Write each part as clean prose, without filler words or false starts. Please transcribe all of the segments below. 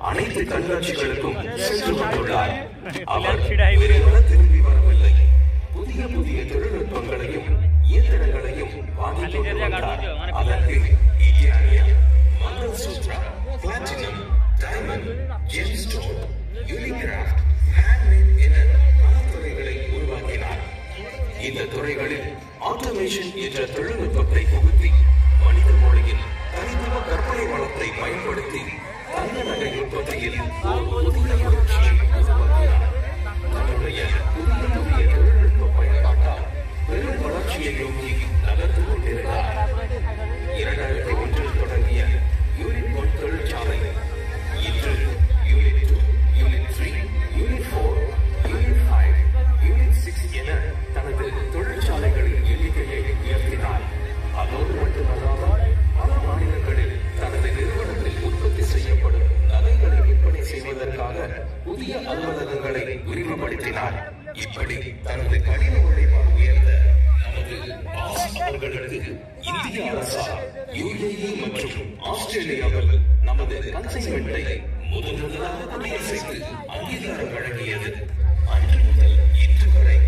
அனைத்து கண்காட்சிகளுக்கும் சென்று வந்துள்ளார். அவர் திரும்பி வரவில்லை. புதிய புதிய தொழில்நுட்பங்களையும் இயந்திரங்களையும் வாங்கிக் கொண்டு வந்தார். அதற்கு இட்டாலியம், மங்கள்சூத்ரா, பிளாட்டினம், டைமண்ட், ஜெம்ஸ்டோன், யூனிகிராஃப்ட், ஹேண்ட்மேட் என பல துறைகளை உருவாக்கினார். இந்த துறைகளில் ஆட்டோமேஷன் என்ற தொழில்நுட்பத்தை புகுத்தி மனித மூளையின் தனித்துவ கற்பனை வளத்தை பயன்படுத்தி தங்க நகை உற்பத்தியில் புதிய புரட்சியை உருவாக்கினார். தன்னுடைய புதிய புதிய தொழில்நுட்ப பயன்பாட்டால் பெரும் வளர்ச்சியை நோக்கி நகர்ந்து கொண்டிருந்தார். 2001 தொடங்கிய யூனிட் 1 தொழிற்சாலை இன்று unit 2, unit 3, unit 4, unit 5, unit 6 என தனது தொழிற்சாலைகளின் எண்ணிக்கையை உயர்த்தினார். அதோடு மட்டுமல்லாமல் பல மாநிலங்களில் தனது நிறுவனத்தில் உற்பத்தி செய்யப்படும் நகைகளை விற்பனை செய்வதற்காக புதிய அலுவலகங்களை விரிவுபடுத்தினார். இப்படி தனது கடின உழைப்பால் உயர்ந்த நமது பாஸ் அவர்களுக்கு இந்திய அரசால் UAE மற்றும் ஆஸ்திரேலியாவில் நமது கன்சைன்மென்ட்டை முதலாக பதிவு செய்து அங்கீகாரம் வழங்கியது. அன்று முதல் இன்று வரை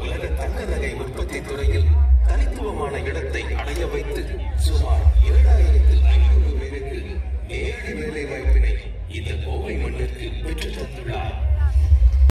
உலக தங்க நகை உற்பத்தி துறையில் தனித்துவமான இடத்தை அடைய வைத்து சுமார் 2500 பேருக்கு நேரடி வேலை வாய்ப்பினை இந்த கோவை மண்ணிற்கு பெற்றுத் தந்துள்ளார்.